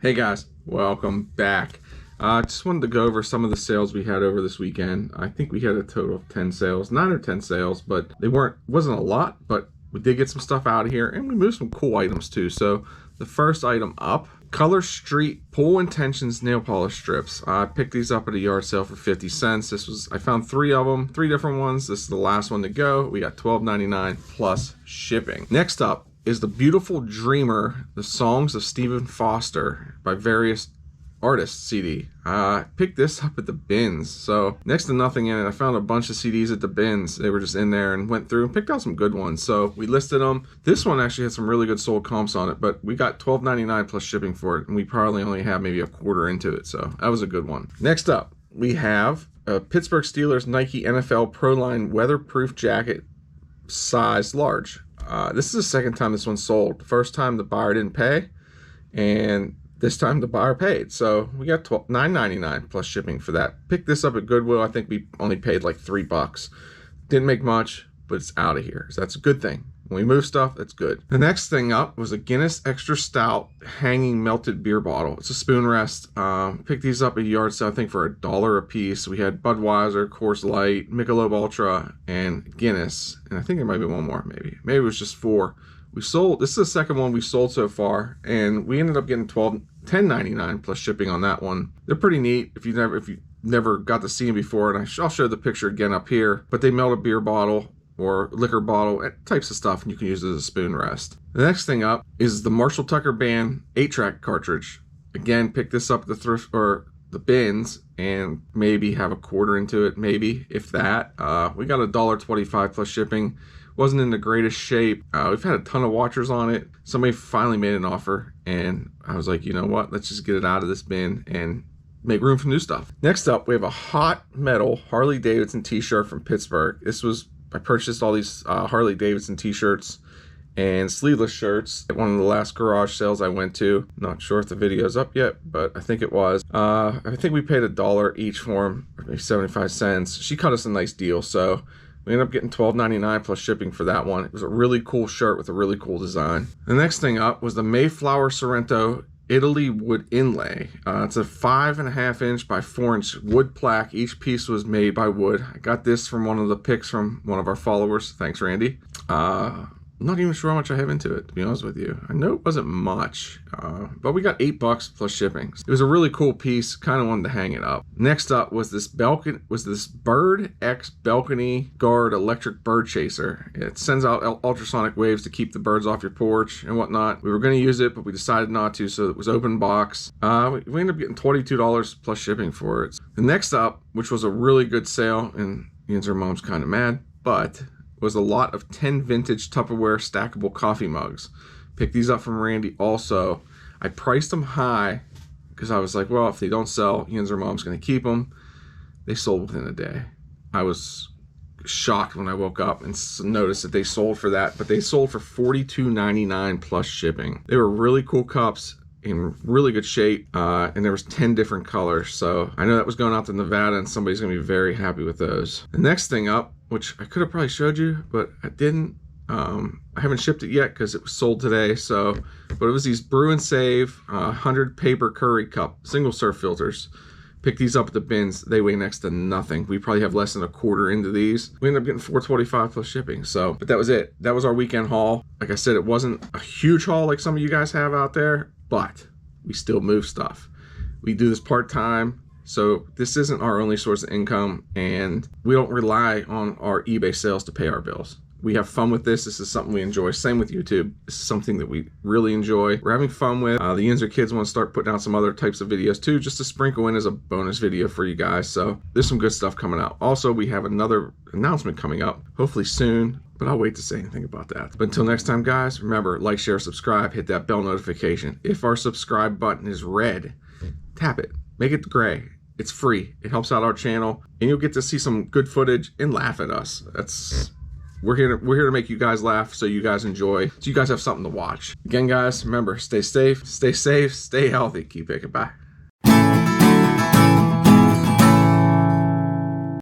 Hey guys, welcome back. Just wanted to go over some of the sales we had over this weekend. I think we had a total of 10 sales, 9 or 10 sales, but they wasn't a lot, but we did get some stuff out of here and we moved some cool items too. So the first item up, Color Street Pool Intentions nail polish strips. I picked these up at a yard sale for 50 cents. I found 3 of them, 3 different ones. This is the last one to go. We got $12.99 plus shipping. Next up is the Beautiful Dreamer, the Songs of Stephen Foster by various artists CD. I picked this up at the bins. So next to nothing in it, I found a bunch of CDs at the bins. They were just in there and went through and picked out some good ones. So we listed them. This one actually had some really good sold comps on it, but we got $12.99 plus shipping for it. And we probably only had maybe a quarter into it. So that was a good one. Next up, we have a Pittsburgh Steelers Nike NFL Pro Line weatherproof jacket, size large. This is the second time this one sold. The first time the buyer didn't pay, and this time the buyer paid. So we got $9.99 plus shipping for that. Picked this up at Goodwill. I think we only paid like $3. Didn't make much, but it's out of here. So that's a good thing. When we move stuff, that's good. The next thing up was a Guinness Extra Stout hanging melted beer bottle. It's a spoon rest. Picked these up at yard sale, I think for $1 a piece. We had Budweiser, Coors Light, Michelob Ultra, and Guinness. And I think there might be one more, maybe. Maybe it was just 4. We sold, this is the second one we sold so far, and we ended up getting $10.99 plus shipping on that one. They're pretty neat if you never got to see them before, and I'll show the picture again up here. But they melt a beer bottle or liquor bottle, types of stuff, and you can use it as a spoon rest. The next thing up is the Marshall Tucker Band 8-track cartridge. Again, pick this up at the thrift or the bins and maybe have a quarter into it, maybe, if that. We got $1.25 plus shipping. Wasn't in the greatest shape. We've had a ton of watchers on it. Somebody finally made an offer, and I was like, you know what? Let's just get it out of this bin and make room for new stuff. Next up, we have a hot metal Harley Davidson t-shirt from Pittsburgh. I purchased all these Harley Davidson t-shirts and sleeveless shirts at one of the last garage sales I went to. Not sure if the video's up yet, but I think it was. I think we paid $1 each for them, or maybe 75 cents. She cut us a nice deal, so we ended up getting $12.99 plus shipping for that one. It was a really cool shirt with a really cool design. The next thing up was the Mayflower Sorrento Italy wood inlay. It's a 5.5 inch by 4 inch wood plaque. Each piece was made by wood. I got this from one of the picks from one of our followers. Thanks, Randy. I'm not even sure how much I have into it, to be honest with you. I know it wasn't much, but we got $8 plus shipping. It was a really cool piece. Kind of wanted to hang it up. Next up was this Bird X Balcony Guard electric bird chaser. It sends out ultrasonic waves to keep the birds off your porch and whatnot. We were going to use it, but we decided not to, so it was open box. We ended up getting $22 plus shipping for it. The next up, which was a really good sale, and Yinzer mom's kind of mad, but was a lot of 10 vintage Tupperware stackable coffee mugs. Picked these up from Randy also. I priced them high because I was like, well, if they don't sell, Yinzer mom's going to keep them. They sold within a day. I was shocked when I woke up and noticed that they sold for that, but they sold for $42.99 plus shipping. They were really cool cups in really good shape, and there was 10 different colors. So I know that was going out to Nevada, and somebody's going to be very happy with those. The next thing up, which I could have probably showed you, but I didn't. I haven't shipped it yet because it was sold today. But it was these Brew and Save 100 paper curry cup single serve filters. Pick these up at the bins. They weigh next to nothing. We probably have less than a quarter into these. We ended up getting $4.25 plus shipping. But that was it. That was our weekend haul. Like I said, it wasn't a huge haul like some of you guys have out there, but we still move stuff. We do this part-time. So this isn't our only source of income, and we don't rely on our eBay sales to pay our bills. We have fun with this. This is something we enjoy. Same with YouTube. This is something that we really enjoy. We're having fun with. The Yinzer kids want to start putting out some other types of videos too, just to sprinkle in as a bonus video for you guys. So there's some good stuff coming out. Also, we have another announcement coming up, hopefully soon, but I'll wait to say anything about that. But until next time, guys, remember, like, share, subscribe, hit that bell notification. If our subscribe button is red, tap it, make it gray. It's free. It helps out our channel, and you'll get to see some good footage and laugh at us. We're here to make you guys laugh, so you guys enjoy, so you guys have something to watch. Again, guys, remember, stay safe, stay healthy, keep picking. Bye.